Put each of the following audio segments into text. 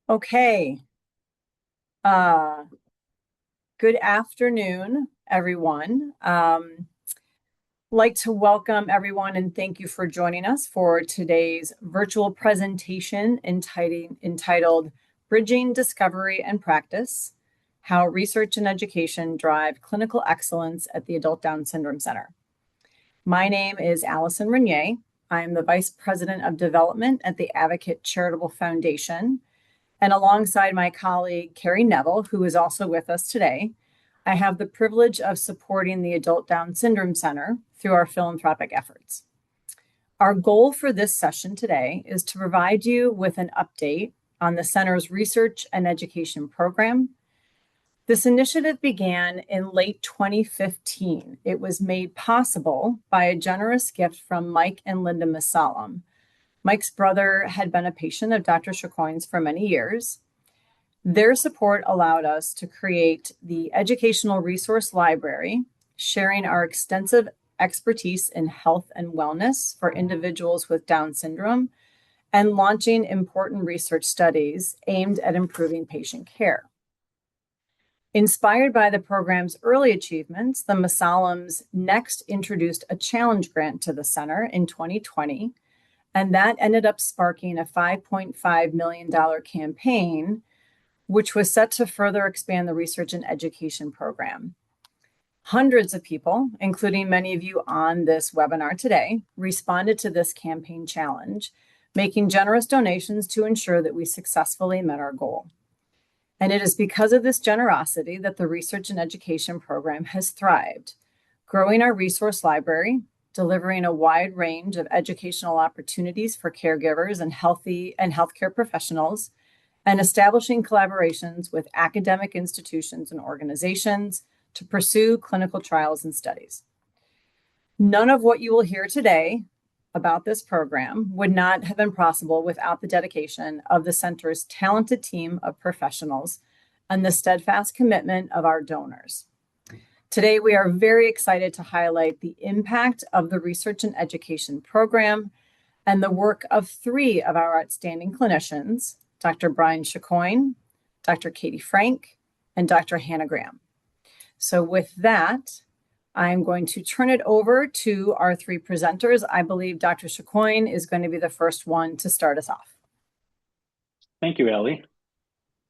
Okay. Uh, Good afternoon, everyone. Like to welcome everyone and thank you for joining us for today's virtual presentation entitled Bridging Discovery and Practice: How Research and Education Drive Clinical Excellence at the Adult Down Syndrome Center. My name is Allison Renier. I am the Vice President of Development at the Advocate Charitable Foundation. And alongside my colleague, Carrie Neville, who is also with us today, I have the privilege of supporting the Adult Down Syndrome Center through our philanthropic efforts. Our goal for this session today is to provide you with an update on the center's research and education program. This initiative began in late 2015. It was made possible by a generous gift from Mike and Linda Masalam. Mike's brother had been a patient of Dr. Chicoine's for many years. Their support allowed us to create the Educational Resource Library, sharing our extensive expertise in health and wellness for individuals with Down syndrome, and launching important research studies aimed at improving patient care. Inspired by the program's early achievements, the Masalams next introduced a challenge grant to the center in 2020, and that ended up sparking a $5.5 million campaign, which was set to further expand the research and education program. Hundreds of people, including many of you on this webinar today, responded to this campaign challenge, making generous donations to ensure that we successfully met our goal. And it is because of this generosity that the research and education program has thrived, growing our resource library, delivering a wide range of educational opportunities for caregivers and healthcare professionals, and establishing collaborations with academic institutions and organizations to pursue clinical trials and studies. None of what you will hear today about this program would not have been possible without the dedication of the center's talented team of professionals and the steadfast commitment of our donors. Today, we are very excited to highlight the impact of the research and education program and the work of three of our outstanding clinicians, Dr. Brian Chicoine, Dr. Katie Frank, and Dr. Hannah Graham. So with that, I'm going to turn it over to our three presenters. I believe Dr. Chicoine is going to be the first one to start us off. Thank you, Allie.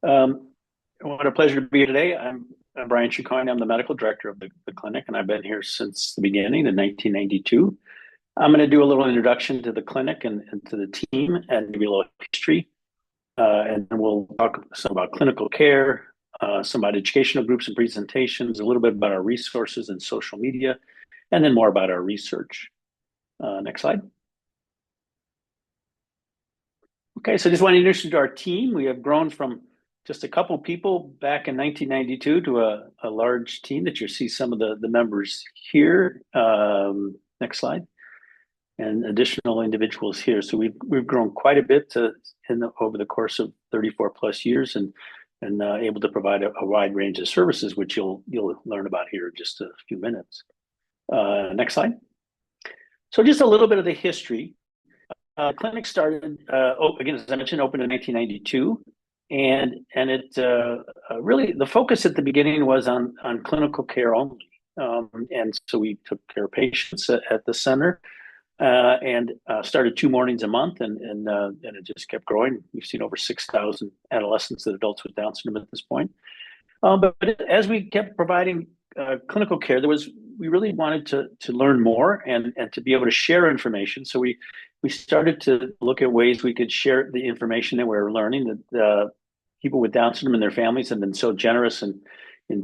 What a pleasure to be here today. I'm Brian Chicoine. I'm the medical director of the clinic, and I've been here since the beginning in 1992. I'm going to do a little introduction to the clinic and to the team and maybe a little history. And then we'll talk some about clinical care, some about educational groups and presentations, a little bit about our resources and social media, and then more about our research. Next slide. Okay, so just want to introduce you to our team. We have grown from just a couple people back in 1992 to a large team that you see some of the members here. Next slide. And additional individuals here. So we've grown quite a bit over the course of 34 plus years and able to provide a wide range of services, which you'll learn about here in just a few minutes. Next slide. So just a little bit of the history. Clinic started, again, as I mentioned, opened in 1992. And it really, the focus at the beginning was on clinical care only. And so we took care of patients at the center. And started 2 mornings a month, and it just kept growing. We've seen over 6,000 adolescents and adults with Down syndrome at this point. But as we kept providing clinical care, we really wanted to learn more and to be able to share information. So we started to look at ways we could share the information that we were learning. That people with Down syndrome and their families have been so generous in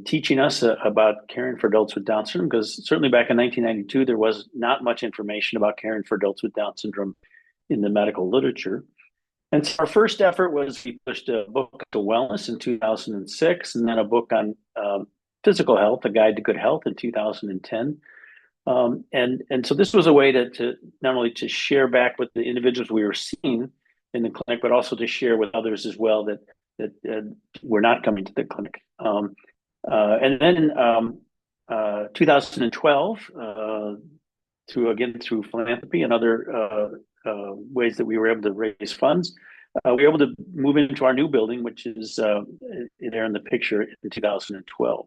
teaching us about caring for adults with Down syndrome, because certainly back in 1992, there was not much information about caring for adults with Down syndrome in the medical literature. And so our first effort was we published a book to wellness in 2006, and then a book on physical health, A Guide to Good Health in 2010. And so this was a way to not only to share back with the individuals we were seeing in the clinic, but also to share with others as well that were not coming to the clinic. And then 2012, through philanthropy and other ways that we were able to raise funds, we were able to move into our new building, which is there in the picture in 2012.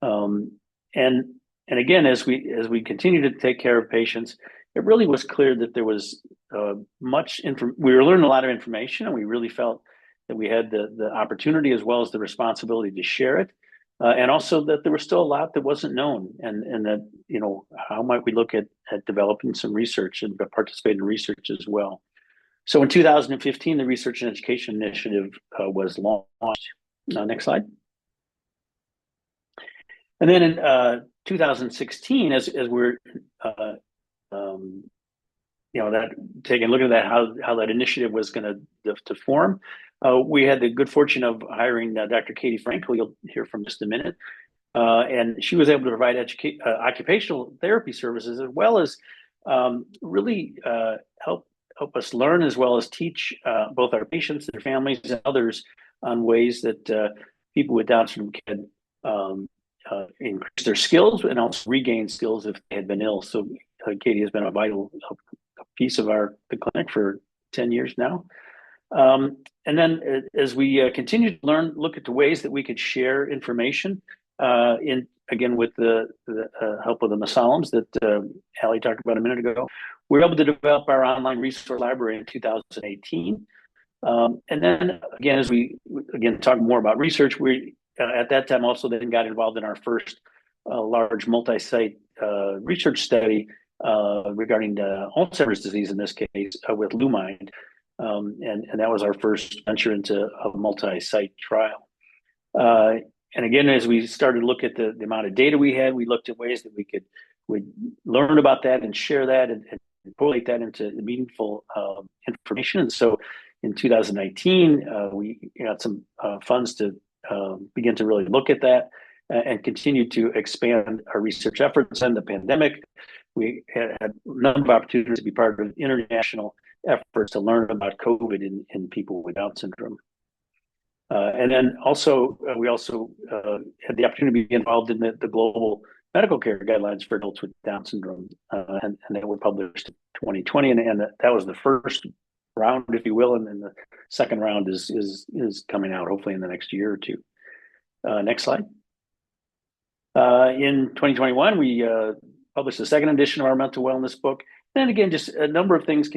Um, and and again, as we continue to take care of patients, it really was clear that there was we were learning a lot of information, and we really felt that we had the opportunity as well as the responsibility to share it, and also that there was still a lot that wasn't known, and that how might we look at developing some research and participate in research as well. So in 2015, the Research and Education Initiative was launched. Next slide. And then in 2016, as we're that taking a look at that, how that initiative was going to form, we had the good fortune of hiring Dr. Katie Frank, who you'll hear from just a minute, and she was able to provide occupational therapy services as well as really help us learn as well as teach both our patients, their families, and others on ways that people with Down syndrome can increase their skills and also regain skills if they had been ill. So Katie has been a vital piece of the clinic for 10 years now. And then as we continue to look at the ways that we could share information again, with the help of the Masaloms that Allie talked about a minute ago, we were able to develop our online resource library in 2018. And then again, as we talk more about research, we at that time also then got involved in our first large multi-site research study regarding Alzheimer's disease, in this case with Lumine. And that was our first venture into a multi-site trial. And again, as we started to look at the amount of data we had, we looked at ways that we'd learn about that and share that and correlate that into meaningful information. And so in 2019, we got some funds to begin to really look at that and continue to expand our research efforts. And the pandemic, we had a number of opportunities to be part of international efforts to learn about COVID in people with Down syndrome. And then also, we also had the opportunity to be involved in the global medical care guidelines for adults with Down syndrome, and they were published in 2020, and that was the first round, if you will, and then the second round is coming out hopefully in the next year or two. Next slide. In 2021, we published the second edition of our mental wellness book. And again, just a number of things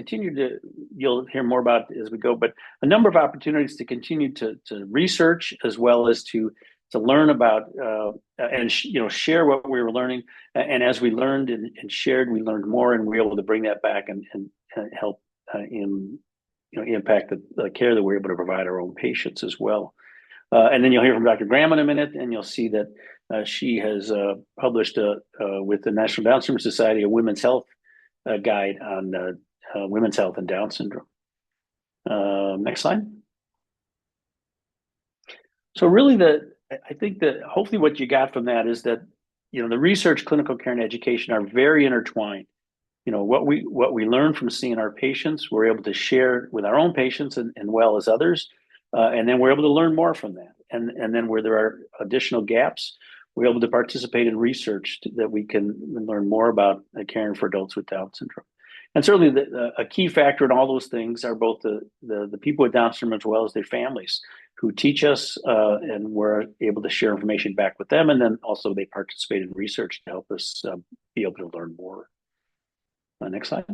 you'll hear more about as we go, but a number of opportunities to continue to research as well as to learn about and share what we were learning. And as we learned and shared, we learned more, and we were able to bring that back and help impact the care that we're able to provide our own patients as well. And then you'll hear from Dr. Graham in a minute, and you'll see that she has published with the National Down Syndrome Society a women's health guide on women's health and Down syndrome. Next slide. So really, I think that hopefully what you got from that is that the research, clinical care, and education are very intertwined. What we learn from seeing our patients, we're able to share with our own patients and well as others, and then we're able to learn more from that. And then where there are additional gaps, we're able to participate in research that we can learn more about caring for adults with Down syndrome. And certainly a key factor in all those things are both the people with Down syndrome as well as their families who teach us, and we're able to share information back with them. And then also they participate in research to help us be able to learn more. Next slide.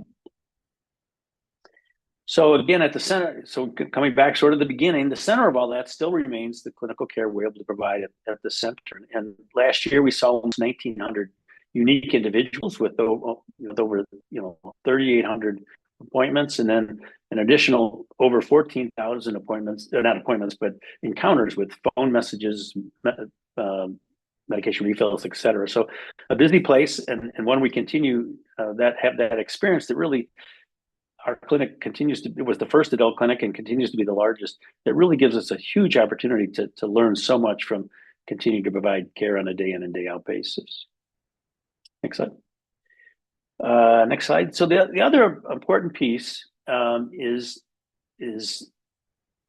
So again, at the center, so coming back sort of the beginning, the center of all that still remains the clinical care we're able to provide at the center. And last year we saw almost 1,900 unique individuals with over 3,800 appointments, and then an additional over 14,000 appointments, not appointments, but encounters with phone messages, medication refills, et cetera. So a busy place, and when we continue have that experience, that really our clinic it was the first adult clinic and continues to be the largest. That really gives us a huge opportunity to learn so much from continuing to provide care on a day in and day out basis. Next slide. Next slide. So the other important piece is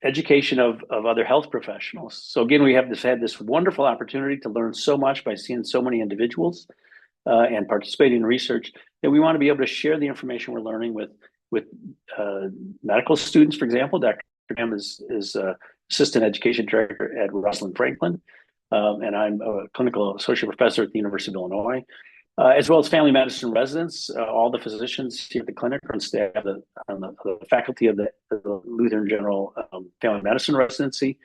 education of other health professionals. So again, we have had this wonderful opportunity to learn so much by seeing so many individuals and participating in research, that we want to be able to share the information we're learning with medical students, for example. Dr. Graham is Assistant Education Director at Rosalind Franklin, and I'm a clinical associate professor at the University of Illinois, as well as family medicine residents. All the physicians here at the clinic are on staff on the faculty of the Lutheran General Family Medicine Residency.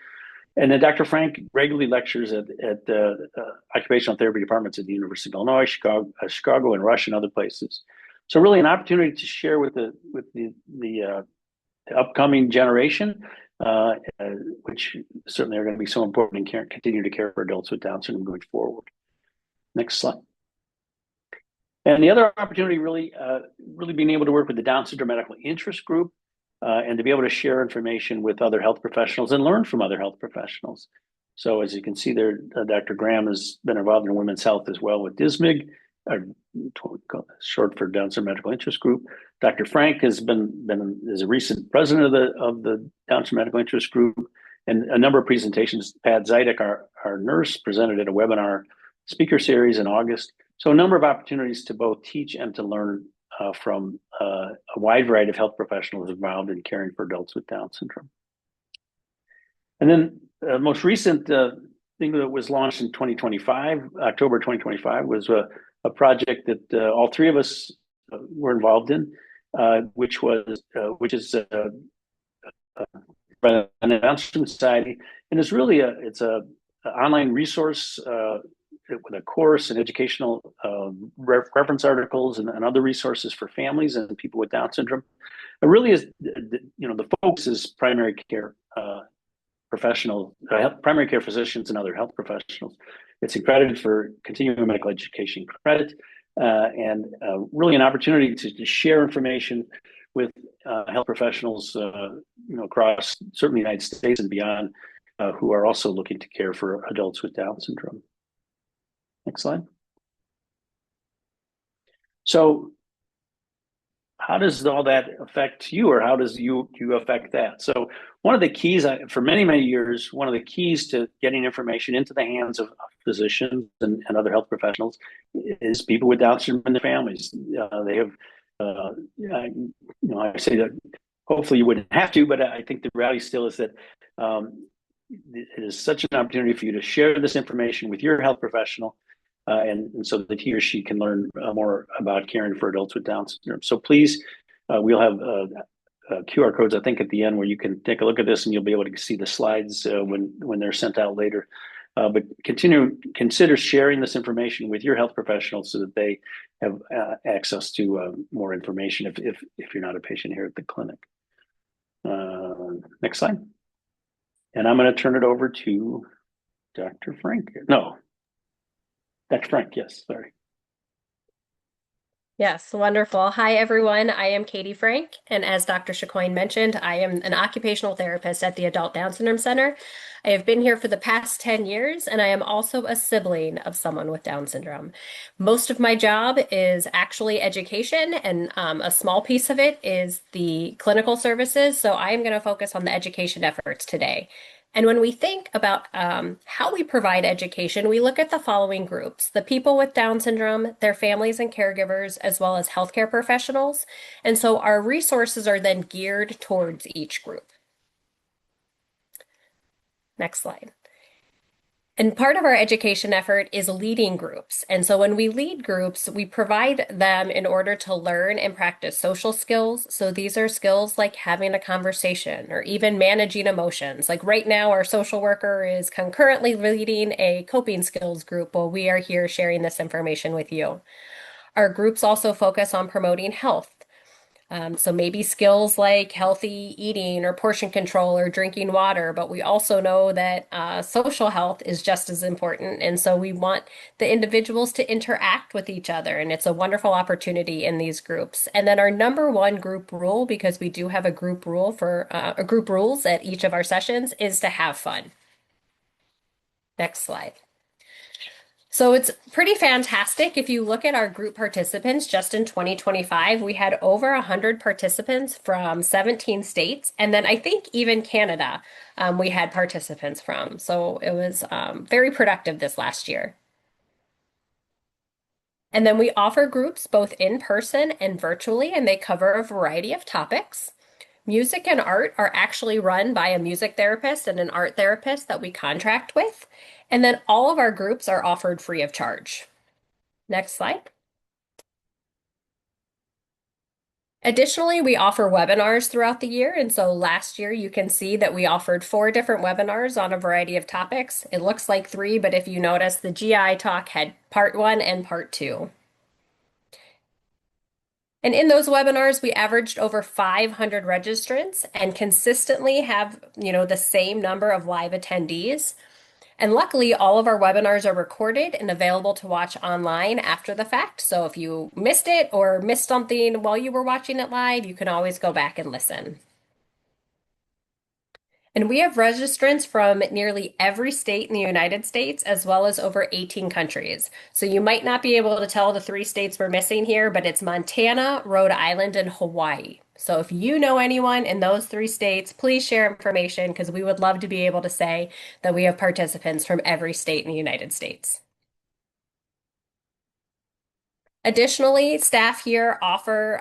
And then Dr. Frank regularly lectures at the occupational therapy departments at the University of Illinois, Chicago, and Rush, and other places. So really an opportunity to share with the upcoming generation, which certainly are going to be so important in continue to care for adults with Down syndrome going forward. Next slide. And the other opportunity really being able to work with the Down syndrome medical interest group, and to be able to share information with other health professionals and learn from other health professionals. So as you can see there, Dr. Graham has been involved in women's health as well with DISMIG, short for Down syndrome medical interest group. Dr. Frank has is a recent president of the Down syndrome medical interest group, and a number of presentations. Pat Zidek, our nurse, presented at a webinar speaker series in August. So a number of opportunities to both teach and to learn from a wide variety of health professionals involved in caring for adults with Down syndrome. And then the most recent thing that was launched in 2025, October 2025, was a project that all three of us were involved in, which is an announcement society, and it's really it's a online resource with a course and educational reference articles and other resources for families and people with Down syndrome. It really is, the focus is primary care professionals, primary care physicians and other health professionals. It's accredited for continuing medical education credit, and really an opportunity to share information with health professionals, across certainly the United States and beyond, who are also looking to care for adults with Down syndrome. Next slide. So how does all that affect you, or how does you affect that? So one of the keys, for many, many years, one of the keys to getting information into the hands of physicians and other health professionals is people with Down syndrome and their families. They have, I say that hopefully you wouldn't have to, but I think the reality still is that it is such an opportunity for you to share this information with your health professional, and so that he or she can learn more about caring for adults with Down syndrome. So please, we'll have QR codes, I think, at the end where you can take a look at this, and you'll be able to see the slides when they're sent out later. But consider sharing this information with your health professionals so that they have access to more information if you're not a patient here at the clinic. Next slide. And I'm going to turn it over to Dr. Frank. No. Dr. Frank, yes, sorry. Yes, wonderful. Hi, everyone. I am Katie Frank, and as Dr. Chicoine mentioned, I am an occupational therapist at the Adult Down Syndrome Center. I have been here for the past 10 years, and I am also a sibling of someone with Down syndrome. Most of my job is actually education, and a small piece of it is the clinical services, so I am going to focus on the education efforts today. And when we think about how we provide education, we look at the following groups: the people with Down syndrome, their families and caregivers, as well as healthcare professionals. And so our resources are then geared towards each group. Next slide. And part of our education effort is leading groups. And so when we lead groups, we provide them in order to learn and practice social skills. So these are skills like having a conversation or even managing emotions. Like right now, our social worker is concurrently leading a coping skills group while we are here sharing this information with you. Our groups also focus on promoting health. So maybe skills like healthy eating or portion control or drinking water, but we also know that social health is just as important. And so we want the individuals to interact with each other. And it's a wonderful opportunity in these groups. And then our number one group rule, because we do have a group rule for group rules at each of our sessions, is to have fun. Next slide. So it's pretty fantastic. If you look at our group participants just in 2025, we had over 100 participants from 17 states. And then I think even Canada, we had participants from. So it was very productive this last year. And then we offer groups both in person and virtually, and they cover a variety of topics. Music and art are actually run by a music therapist and an art therapist that we contract with. And then all of our groups are offered free of charge. Next slide. Additionally, we offer webinars throughout the year. And so last year, you can see that we offered 4 different webinars on a variety of topics. It looks like 3, but if you notice, the GI talk had part 1 and part 2. And in those webinars, we averaged over 500 registrants and consistently have, the same number of live attendees. And luckily, all of our webinars are recorded and available to watch online after the fact. So if you missed it or missed something while you were watching it live, you can always go back and listen. And we have registrants from nearly every state in the United States, as well as over 18 countries. So you might not be able to tell the 3 states we're missing here, but it's Montana, Rhode Island, and Hawaii. So if you know anyone in those 3 states, please share information because we would love to be able to say that we have participants from every state in the United States. Additionally, staff here offer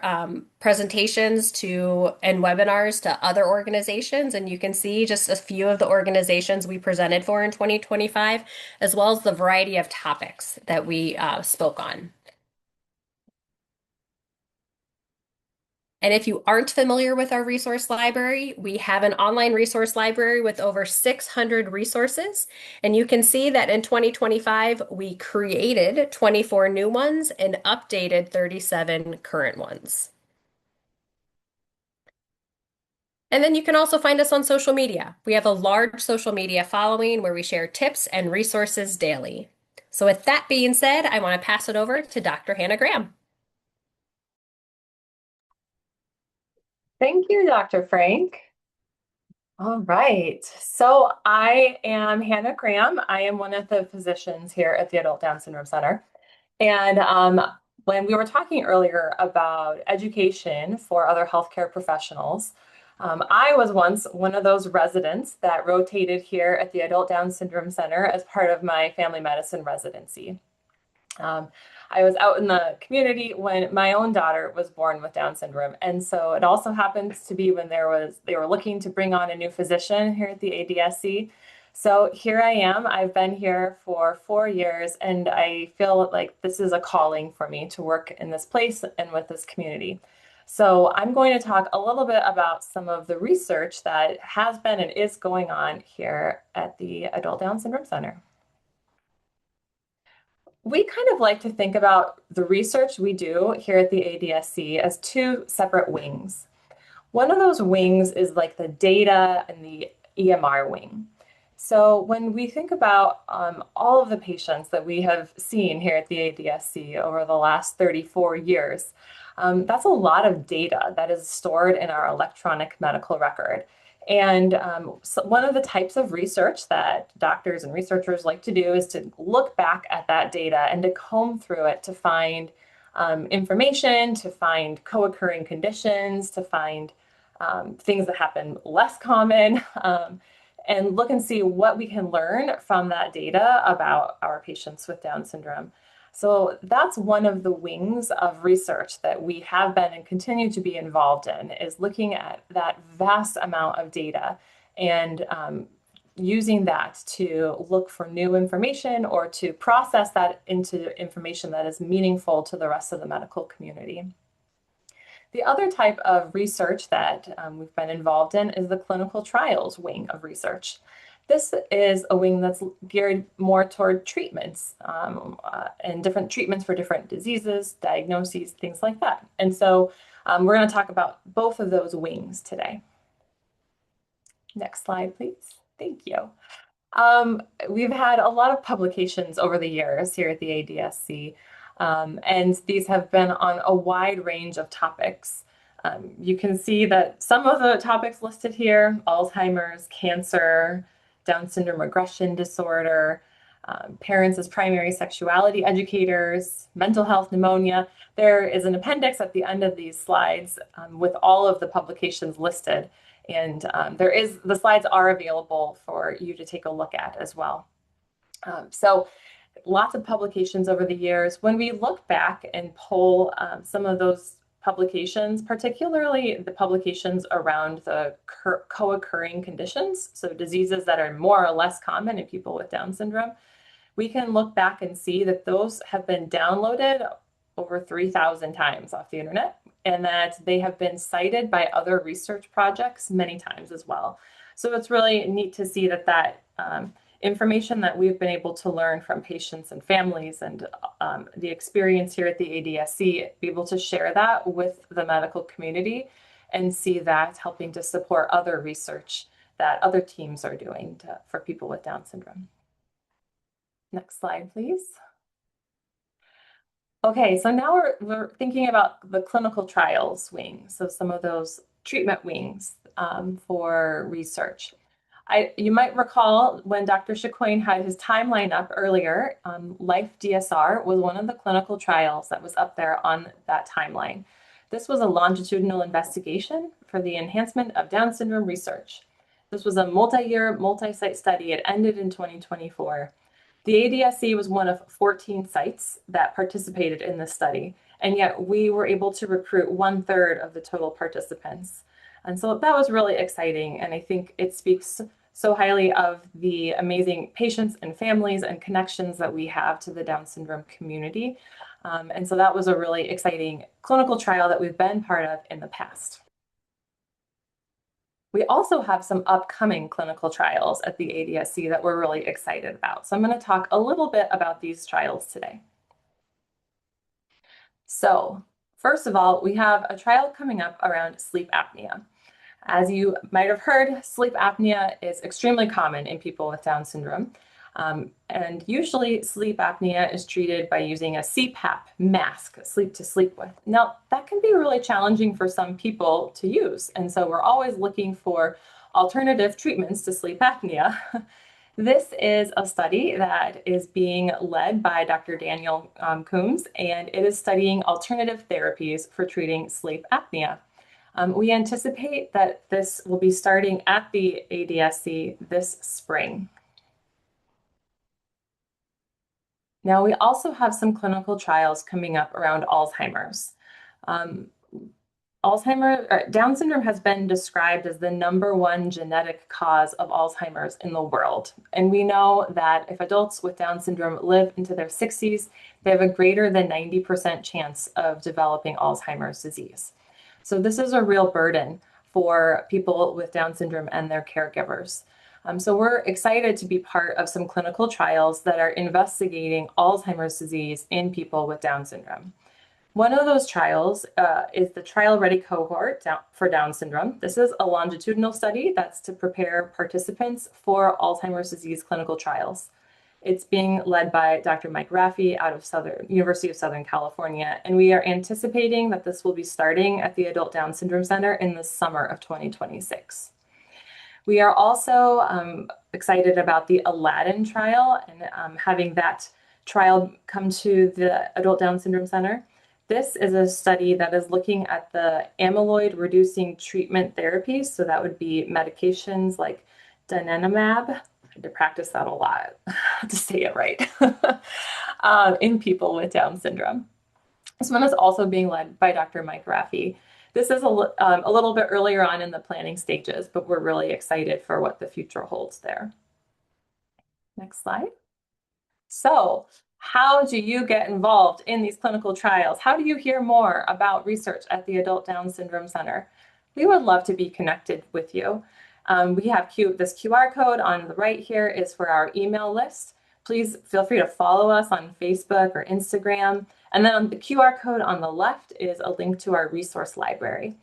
presentations and webinars to other organizations, and you can see just a few of the organizations we presented for in 2025, as well as the variety of topics that we spoke on. And if you aren't familiar with our resource library, we have an online resource library with over 600 resources. And you can see that in 2025, we created 24 new ones and updated 37 current ones. And then you can also find us on social media. We have a large social media following where we share tips and resources daily. So with that being said, I want to pass it over to Dr. Hannah Graham. Thank you, Dr. Frank. All right. So I am Hannah Graham. I am one of the physicians here at the Adult Down Syndrome Center. And when we were talking earlier about education for other healthcare professionals, I was once one of those residents that rotated here at the Adult Down Syndrome Center as part of my family medicine residency. I was out in the community when my own daughter was born with Down syndrome. And so it also happens to be when they were looking to bring on a new physician here at the ADSC. So here I am. I've been here for 4 years, and I feel like this is a calling for me to work in this place and with this community. So I'm going to talk a little bit about some of the research that has been and is going on here at the Adult Down Syndrome Center. We kind of like to think about the research we do here at the ADSC as 2 separate wings. One of those wings is like the data and the EMR wing. So when we think about all of the patients that we have seen here at the ADSC over the last 34 years, that's a lot of data that is stored in our electronic medical record. And so one of the types of research that doctors and researchers like to do is to look back at that data and to comb through it to find information, to find co-occurring conditions, to find things that happen less common, and look and see what we can learn from that data about our patients with Down syndrome. So that's one of the wings of research that we have been and continue to be involved in, is looking at that vast amount of data and using that to look for new information or to process that into information that is meaningful to the rest of the medical community. The other type of research that we've been involved in is the clinical trials wing of research. This is a wing that's geared more toward treatments and different treatments for different diseases, diagnoses, things like that. And so we're going to talk about both of those wings today. Next slide, please. Thank you. We've had a lot of publications over the years here at the ADSC, and these have been on a wide range of topics. You can see that some of the topics listed here: Alzheimer's, cancer, Down syndrome regression disorder, parents as primary sexuality educators, mental health, pneumonia. There is an appendix at the end of these slides with all of the publications listed. And the slides are available for you to take a look at as well. So lots of publications over the years. When we look back and pull some of those publications, particularly the publications around the co-occurring conditions, so diseases that are more or less common in people with Down syndrome, we can look back and see that those have been downloaded over 3,000 times off the internet, and that they have been cited by other research projects many times as well. So it's really neat to see that information that we've been able to learn from patients and families and the experience here at the ADSC, be able to share that with the medical community and see that helping to support other research that other teams are doing for people with Down syndrome. Next slide, please. Okay, so now we're thinking about the clinical trials wing, so some of those treatment wings for research. You might recall when Dr. Chicoine had his timeline up earlier, Life DSR was one of the clinical trials that was up there on that timeline. This was a longitudinal investigation for the enhancement of Down syndrome research. This was a multi-year, multi-site study. It ended in 2024. The ADSC was one of 14 sites that participated in this study, and yet we were able to recruit 1/3 of the total participants. And so that was really exciting, and I think it speaks so highly of the amazing patients and families and connections that we have to the Down syndrome community. And so that was a really exciting clinical trial that we've been part of in the past. We also have some upcoming clinical trials at the ADSC that we're really excited about. So I'm going to talk a little bit about these trials today. So first of all, we have a trial coming up around sleep apnea. As you might have heard, sleep apnea is extremely common in people with Down syndrome. And usually sleep apnea is treated by using a CPAP mask, sleep to sleep with. Now, that can be really challenging for some people to use. And so we're always looking for alternative treatments to sleep apnea. This is a study that is being led by Dr. Daniel Coombs, and it is studying alternative therapies for treating sleep apnea. We anticipate that this will be starting at the ADSC this spring. Now, we also have some clinical trials coming up around Alzheimer's. Down syndrome has been described as the #1 genetic cause of Alzheimer's in the world. And we know that if adults with Down syndrome live into their 60s, they have a greater than 90% chance of developing Alzheimer's disease. So this is a real burden for people with Down syndrome and their caregivers. So we're excited to be part of some clinical trials that are investigating Alzheimer's disease in people with Down syndrome. One of those trials is the Trial Ready Cohort for Down syndrome. This is a longitudinal study that's to prepare participants for Alzheimer's disease clinical trials. It's being led by Dr. Mike Raffi out of University of Southern California, and we are anticipating that this will be starting at the Adult Down Syndrome Center in the summer of 2026. We are also excited about the Aladdin trial and having that trial come to the Adult Down Syndrome Center. This is a study that is looking at the amyloid reducing treatment therapies. So that would be medications like donanemab. I had to practice that a lot to say it right, in people with Down syndrome. This one is also being led by Dr. Mike Raffi. This is a little bit earlier on in the planning stages, but we're really excited for what the future holds there. Next slide. So, how do you get involved in these clinical trials? How do you hear more about research at the Adult Down Syndrome Center? We would love to be connected with you. We have this QR code on the right here is for our email list. Please feel free to follow us on Facebook or Instagram. And then on the QR code on the left is a link to our resource library.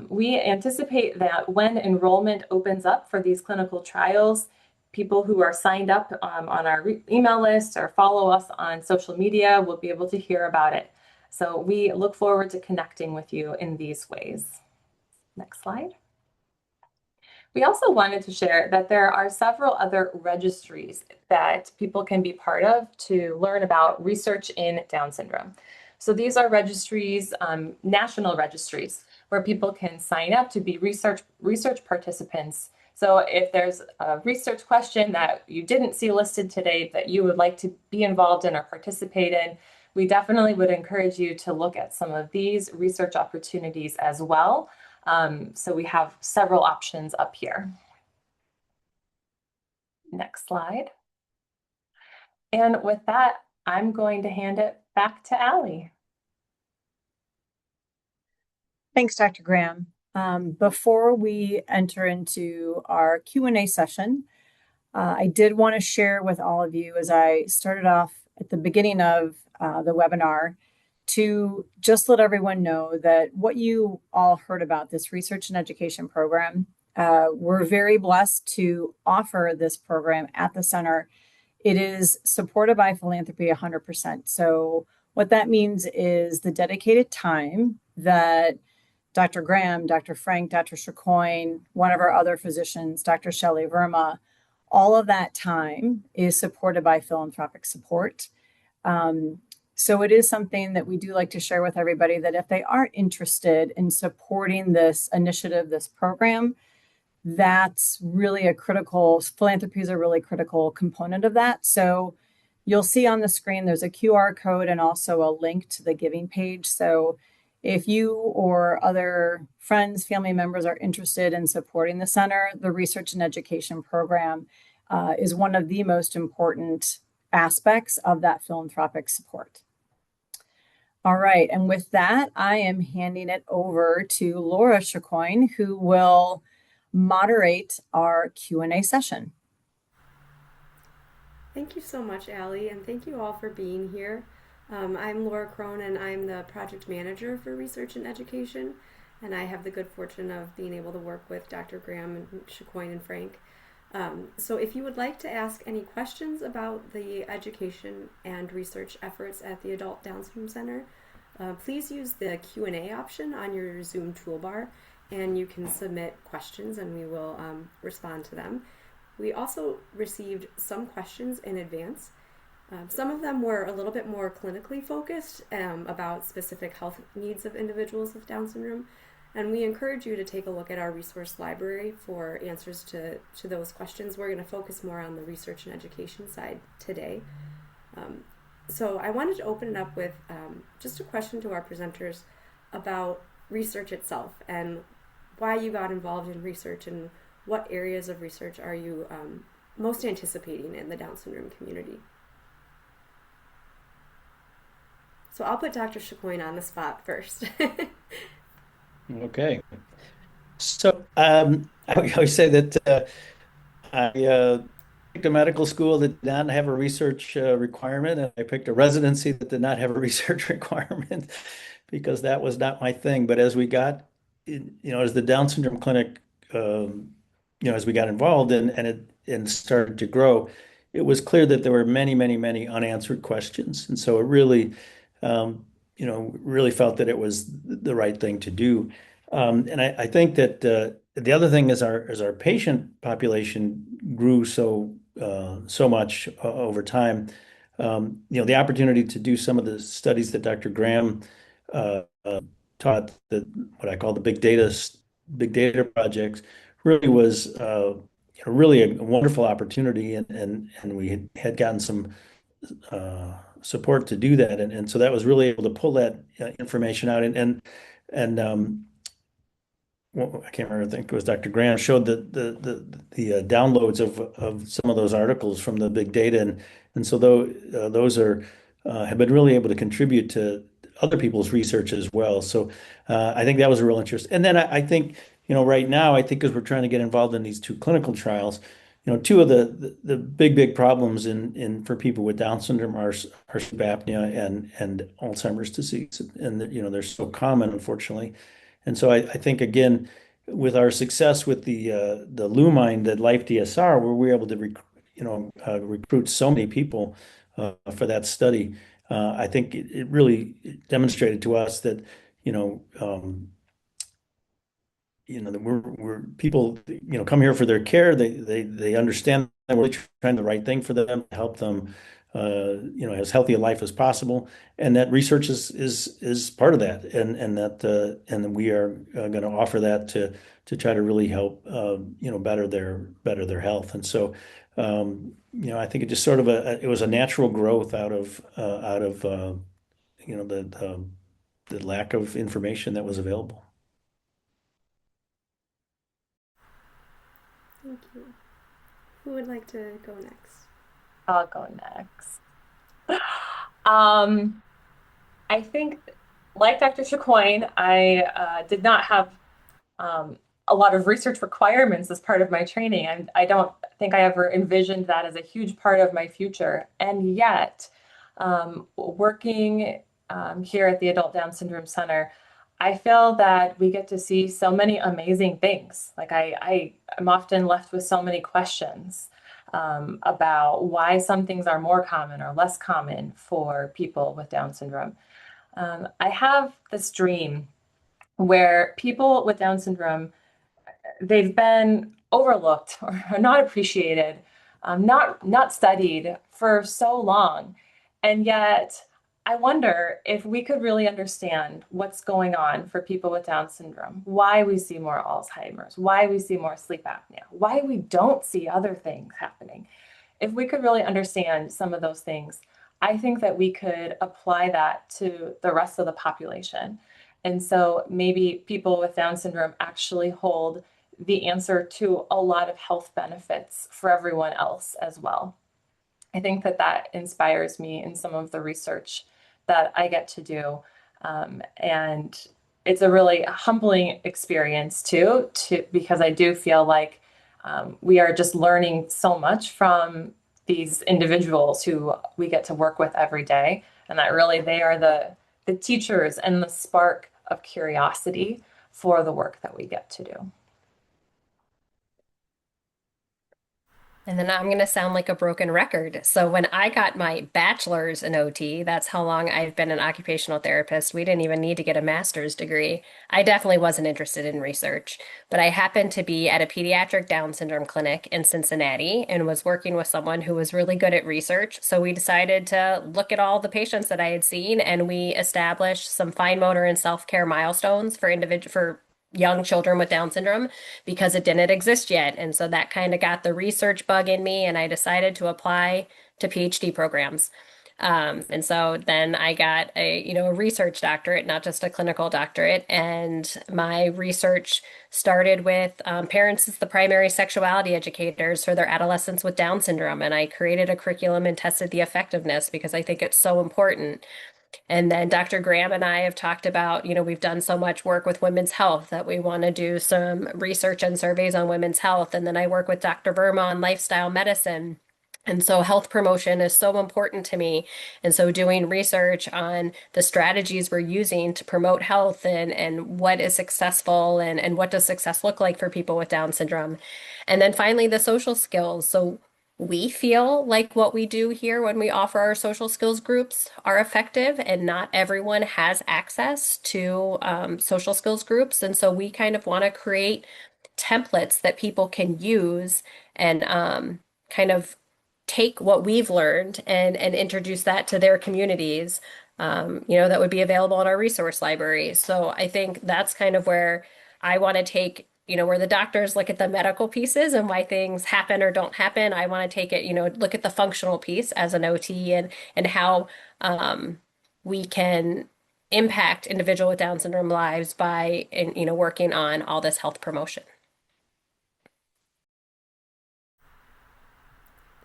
We anticipate that when enrollment opens up for these clinical trials, people who are signed up on our email list or follow us on social media will be able to hear about it. So we look forward to connecting with you in these ways. Next slide. We also wanted to share that there are several other registries that people can be part of to learn about research in Down syndrome. So these are registries, national registries, where people can sign up to be research participants. So if there's a research question that you didn't see listed today that you would like to be involved in or participate in, we definitely would encourage you to look at some of these research opportunities as well. So we have several options up here. Next slide. And with that, I'm going to hand it back to Allie. Thanks, Dr. Graham. Before we enter into our Q&A session, I did want to share with all of you, as I started off at the beginning of the webinar, to just let everyone know that what you all heard about this research and education program, we're very blessed to offer this program at the center. It is supported by philanthropy 100%. So what that means is the dedicated time that Dr. Graham, Dr. Frank, Dr. Chicoine, one of our other physicians, Dr. Shelley Verma, all of that time is supported by philanthropic support. So it is something that we do like to share with everybody, that if they aren't interested in supporting this initiative, this program, that's really a critical, philanthropy is a really critical component of that. So you'll see on the screen, there's a QR code and also a link to the giving page. So if you or other friends, family members are interested in supporting the center, the research and education program is one of the most important aspects of that philanthropic support. All right, and with that, I am handing it over to Laura Chicoine, who will moderate our Q&A session. Thank you so much, Allie, and thank you all for being here. I'm Laura Crone, and I'm the project manager for research and education, and I have the good fortune of being able to work with Dr. Graham and Chicoine and Frank. So if you would like to ask any questions about the education and research efforts at the Adult Down Syndrome Center, please use the Q&A option on your Zoom toolbar, and you can submit questions and we will respond to them. We also received some questions in advance. Some of them were a little bit more clinically focused about specific health needs of individuals with Down syndrome, and we encourage you to take a look at our resource library for answers to those questions. We're going to focus more on the research and education side today. So I wanted to open it up with just a question to our presenters about research itself and why you got involved in research and what areas of research are you most anticipating in the Down syndrome community. So I'll put Dr. Chicoine on the spot first. Okay. So I always say that I picked a medical school that did not have a research requirement, and I picked a residency that did not have a research requirement because that was not my thing. But as we got, as the Down syndrome clinic, as we got involved and started to grow, it was clear that there were many, many, many unanswered questions, and so it really, really felt that it was the right thing to do. And I think that the other thing is our patient population grew so much over time. The opportunity to do some of the studies that Dr. Graham taught, what I call the big data projects, really was really a wonderful opportunity, and we had gotten some support to do that, and so that was really able to pull that information out and well, I can't remember. I think it was Dr. Graham showed the downloads of some of those articles from the big data, and so those are have been really able to contribute to other people's research as well. So I think that was a real interest. And then I think right now I think as we're trying to get involved in these two clinical trials, two of the big problems in for people with Down syndrome are sleep apnea and Alzheimer's disease, and they're so common, unfortunately. And so I think, again, with our success with the Lumine, the Life DSR, where we were able to recruit so many people for that study, I think it really demonstrated to us that that we're people come here for their care. They understand that we're trying the right thing for them, to help them as healthy a life as possible, and that research is part of that, and we are going to offer that to try to really help better their health. And so I think it just sort of it was a natural growth out of the lack of information that was available. Thank you. Who would like to go next? I'll go next. Um, I think, like Dr. Chicoine, I did not have um, a lot of research requirements as part of my training. I don't think I ever envisioned that as a huge part of my future. And yet, working here at the Adult Down Syndrome Center, I feel that we get to see so many amazing things. Like I am often left with so many questions about why some things are more common or less common for people with Down syndrome. I have this dream where people with Down syndrome, they've been overlooked or not appreciated, not studied for so long. And yet, I wonder if we could really understand what's going on for people with Down syndrome, why we see more Alzheimer's, why we see more sleep apnea, why we don't see other things happening. If we could really understand some of those things, I think that we could apply that to the rest of the population. And so maybe people with Down syndrome actually hold the answer to a lot of health benefits for everyone else as well. I think that that inspires me in some of the research that I get to do. And it's a really humbling experience too, because I do feel like we are just learning so much from these individuals who we get to work with every day, and that really they are the teachers and the spark of curiosity for the work that we get to do. And then I'm going to sound like a broken record. So when I got my bachelor's in OT, that's how long I've been an occupational therapist. We didn't even need to get a master's degree. I definitely wasn't interested in research, but I happened to be at a pediatric Down syndrome clinic in Cincinnati and was working with someone who was really good at research. So we decided to look at all the patients that I had seen, and we established some fine motor and self-care milestones for young children with Down syndrome because it didn't exist yet. And so that kind of got the research bug in me, and I decided to apply to PhD programs. And so then I got a research doctorate, not just a clinical doctorate. And my research started with parents as the primary sexuality educators for their adolescents with Down syndrome. And I created a curriculum and tested the effectiveness because I think it's so important. And then Dr. Graham and I have talked about, we've done so much work with women's health that we want to do some research and surveys on women's health. And then I work with Dr. Verma on lifestyle medicine. And so health promotion is so important to me. And so doing research on the strategies we're using to promote health and what is successful and what does success look like for people with Down syndrome. And then finally, the social skills. So we feel like what we do here when we offer our social skills groups are effective, and not everyone has access to social skills groups. And so we kind of want to create templates that people can use and kind of take what we've learned and introduce that to their communities, that would be available in our resource library. So I think that's kind of where I want to take, where the doctors look at the medical pieces and why things happen or don't happen. I want to take it, look at the functional piece as an OT and how we can impact individual with Down syndrome lives by, working on all this health promotion.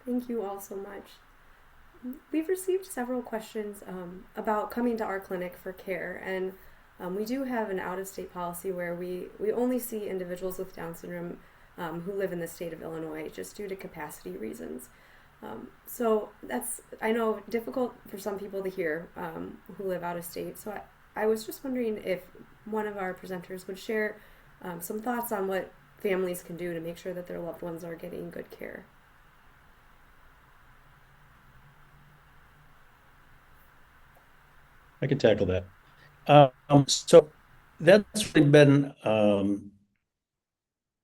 Thank you all so much. We've received several questions about coming to our clinic for care, and we do have an out-of-state policy where we only see individuals with Down syndrome who live in the state of Illinois just due to capacity reasons. So that's, I know, difficult for some people to hear who live out of state. So I was just wondering if one of our presenters would share some thoughts on what families can do to make sure that their loved ones are getting good care. I can tackle that. So that's really been a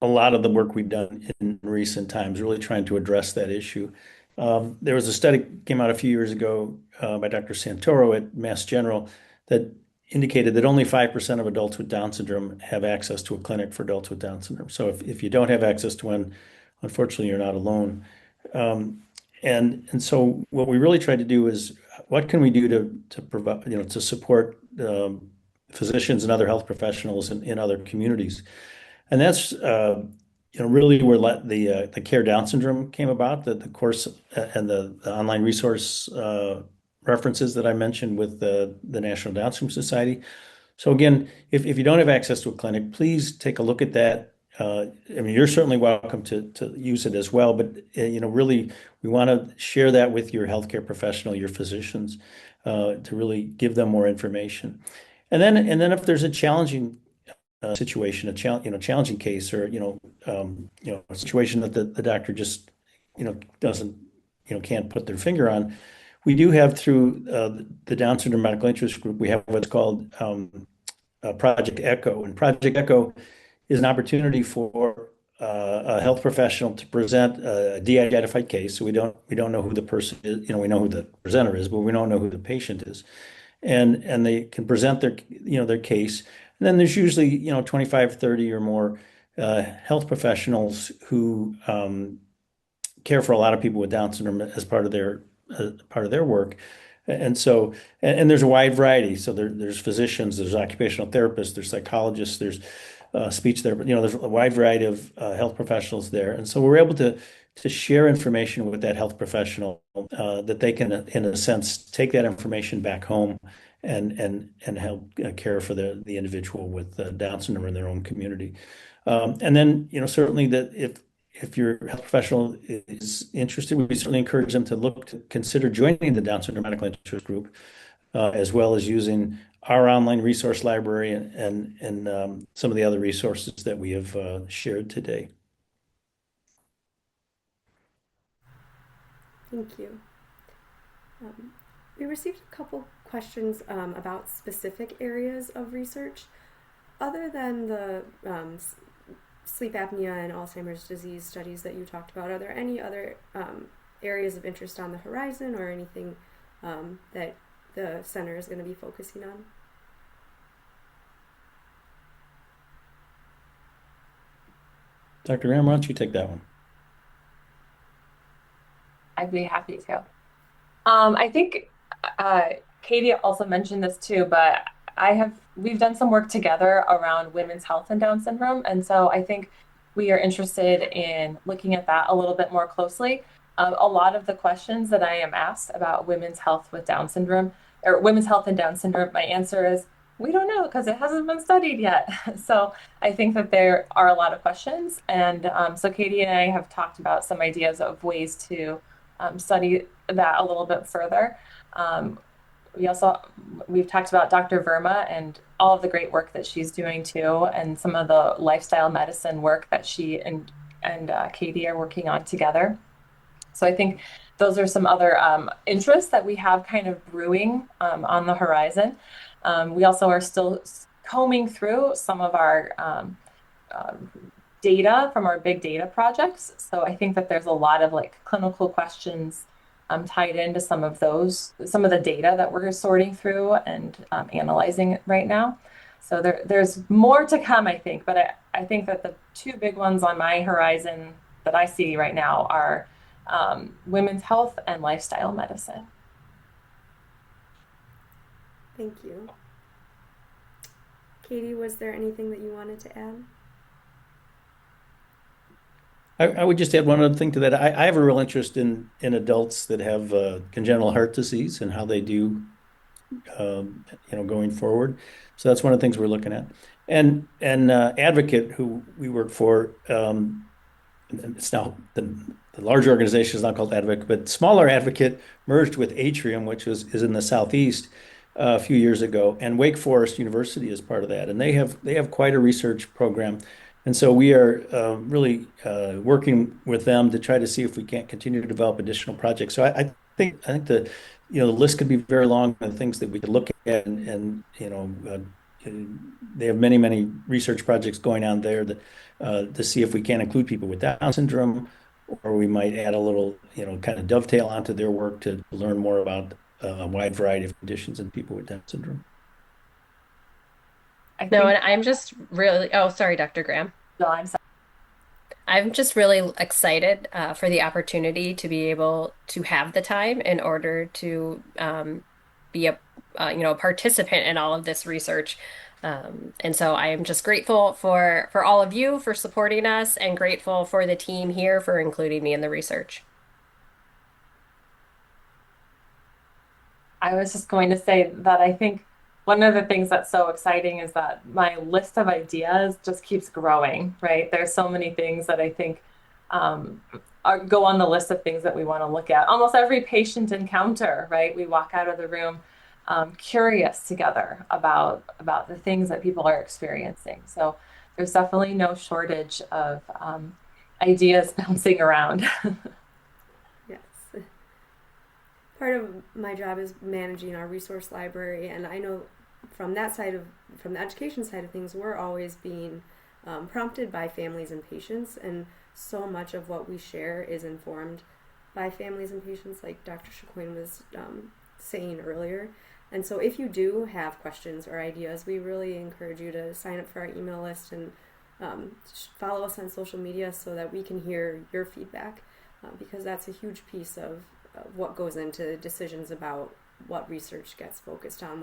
lot of the work we've done in recent times, really trying to address that issue. There was a study came out a few years ago by Dr. Santoro at Mass General that indicated that only 5% of adults with Down syndrome have access to a clinic for adults with Down syndrome. So if you don't have access to one, unfortunately, you're not alone. and so what we really try to do is what can we do to provide, to support physicians and other health professionals in other communities. And that's really where the Care Down Syndrome came about, the course and the online resource references that I mentioned with the National Down Syndrome Society. So again, if you don't have access to a clinic, please take a look at that. I mean, you're certainly welcome to use it as well, but really, we want to share that with your healthcare professional, your physicians, to really give them more information. And then if there's a challenging situation, challenging case, or a situation that the doctor just doesn't can't put their finger on, we do have through the Down Syndrome Medical Interest Group, we have what's called Project Echo, and Project Echo is an opportunity for a health professional to present a de-identified case. So we don't know who the person is. We know who the presenter is, but we don't know who the patient is, and they can present their case. And then there's usually 25, 30 or more health professionals who care for a lot of people with Down syndrome as part of their work. And there's a wide variety. So there's physicians, there's occupational therapists, there's psychologists, there's speech therapists. There's a wide variety of health professionals there. And so we're able to share information with that health professional that they can, in a sense, take that information back home and help care for the individual with Down syndrome in their own community. And then, certainly that if your health professional is interested, we certainly encourage them to consider joining the Down Syndrome Medical Interest Group, as well as using our online resource library and some of the other resources that we have shared today. Thank you. We received a couple questions about specific areas of research. Other than the sleep apnea and Alzheimer's disease studies that you talked about, are there any other areas of interest on the horizon, or anything that the center is going to be focusing on? Dr. Graham, why don't you take that one? I'd be happy to. I think Katie also mentioned this too, but we've done some work together around women's health and Down syndrome. And so I think we are interested in looking at that a little bit more closely. A lot of the questions that I am asked about women's health with Down syndrome, or women's health and Down syndrome, my answer is, we don't know because it hasn't been studied yet. So I think that there are a lot of questions. And so Katie and I have talked about some ideas of ways to study that a little bit further. We've talked about Dr. Verma and all of the great work that she's doing too, and some of the lifestyle medicine work that she and Katie are working on together. So I think those are some other interests that we have kind of brewing on the horizon. We also are still combing through some of our data from our big data projects. So I think that there's a lot of clinical questions tied into some of the data that we're sorting through and analyzing right now. So there's more to come, I think, but I think that the two big ones on my horizon that I see right now are women's health and lifestyle medicine. Thank you. Katie, was there anything that you wanted to add? I would just add one other thing to that. I have a real interest in adults that have congenital heart disease and how they do, going forward. So that's one of the things we're looking at. And Advocate, who we work for, and it's now the larger organization is not called Advocate, but smaller Advocate merged with Atrium, which is in the Southeast a few years ago, and Wake Forest University is part of that, and they have quite a research program. And so we are really working with them to try to see if we can't continue to develop additional projects. So I think the list could be very long of things that we could look at, and they have many research projects going on there that to see if we can include people with Down syndrome, or we might add a little kind of dovetail onto their work to learn more about a wide variety of conditions in people with Down syndrome. No, and I'm just really, oh, sorry, Dr. Graham. No, I'm sorry. I'm just really excited for the opportunity to be able to have the time in order to be a a participant in all of this research. And so I am just grateful for all of you for supporting us and grateful for the team here for including me in the research. I was just going to say that I think one of the things that's so exciting is that my list of ideas just keeps growing, right? There's so many things that I think um, go on the list of things that we want to look at. Almost every patient encounter, right? We walk out of the room curious together about the things that people are experiencing. So there's definitely no shortage of ideas bouncing around. Yes. Part of my job is managing our resource library, and I know from that side of from the education side of things, we're always being prompted by families and patients, and so much of what we share is informed by families and patients, like Dr. Chicoine was saying earlier. And so, if you do have questions or ideas, we really encourage you to sign up for our email list and follow us on social media so that we can hear your feedback, because that's a huge piece of what goes into decisions about what research gets focused on,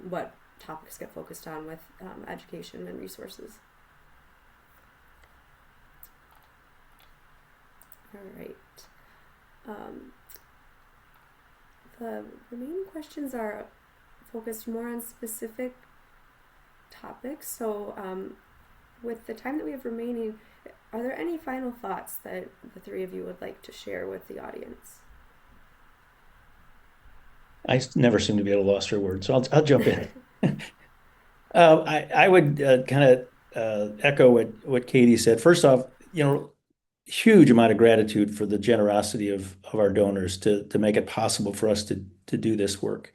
what topics get focused on with education and resources. All right. Um, the remaining questions are focused more on specific topics. So, with the time that we have remaining, are there any final thoughts that the three of you would like to share with the audience? I never seem to be at a loss for words, so I'll jump in. I would kind of echo what Katie said. First off, huge amount of gratitude for the generosity of our donors to make it possible for us to do this work.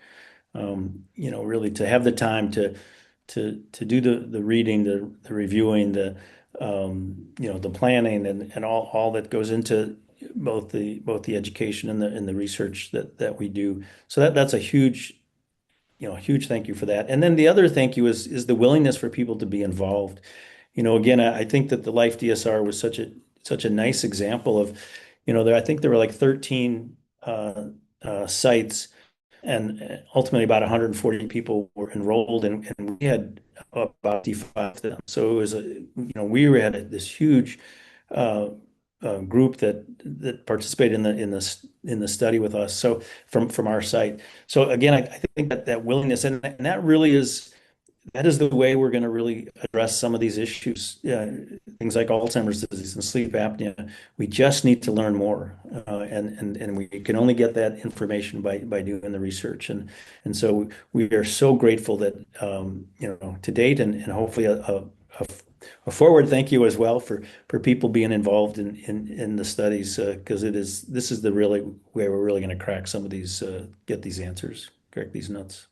Really to have the time to do the reading, the reviewing, the planning and all that goes into both the education and the research that we do. So that's a huge thank you for that. And then the other thank you is the willingness for people to be involved. Again, I think that the Life DSR was such a nice example of, I think there were like 13 sites, and ultimately about 140 people were enrolled, and we had about 55 of them. So it was we had this huge uh, group that participated in the study with us. So from our site. So again, I think that willingness and that is the way we're going to really address some of these issues, things like Alzheimer's disease and sleep apnea. We just need to learn more, and we can only get that information by doing the research. And so we are so grateful that to date, and hopefully a forward thank you as well for people being involved in the studies, because this is the really way we're really going to crack some of these, get these answers, crack these nuts.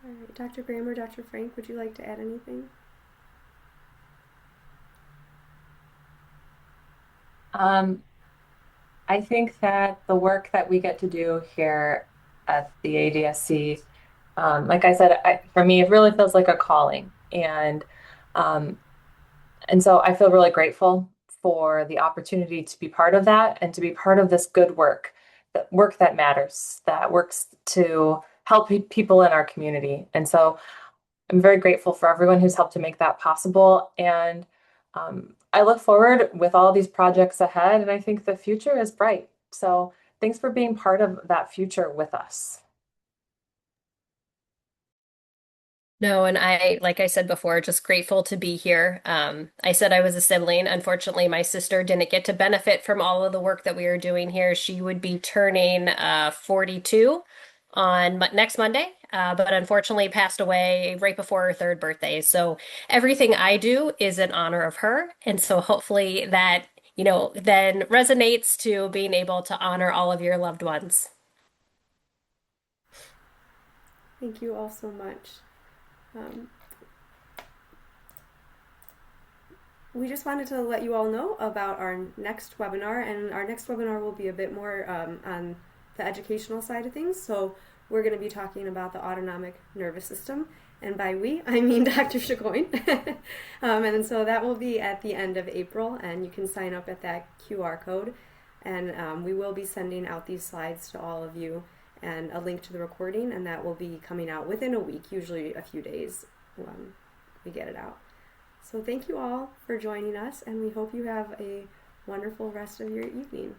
All right, Dr. Graham or Dr. Frank, would you like to add anything? I think that the work that we get to do here at the ADSC, like I said, for me, it really feels like a calling. Um, and so I feel really grateful for the opportunity to be part of that and to be part of this good work, that work that matters, that works to help people in our community. And so I'm very grateful for everyone who's helped to make that possible. And I look forward with all these projects ahead, and I think the future is bright. So thanks for being part of that future with us. No, and like I said before, just grateful to be here. I said I was a sibling. Unfortunately, my sister didn't get to benefit from all of the work that we are doing here. She would be turning 42 on next Monday, but unfortunately passed away right before her third birthday. So everything I do is in honor of her. And so hopefully that, then resonates to being able to honor all of your loved ones. Thank you all so much. Um, we just wanted to let you all know about our next webinar, and our next webinar will be a bit more on the educational side of things. So we're going to be talking about the autonomic nervous system. And by we, I mean Dr. Chicoine. And so that will be at the end of April, and you can sign up at that QR code. And we will be sending out these slides to all of you and a link to the recording, and that will be coming out within a week, usually a few days when we get it out. So thank you all for joining us, and we hope you have a wonderful rest of your evening.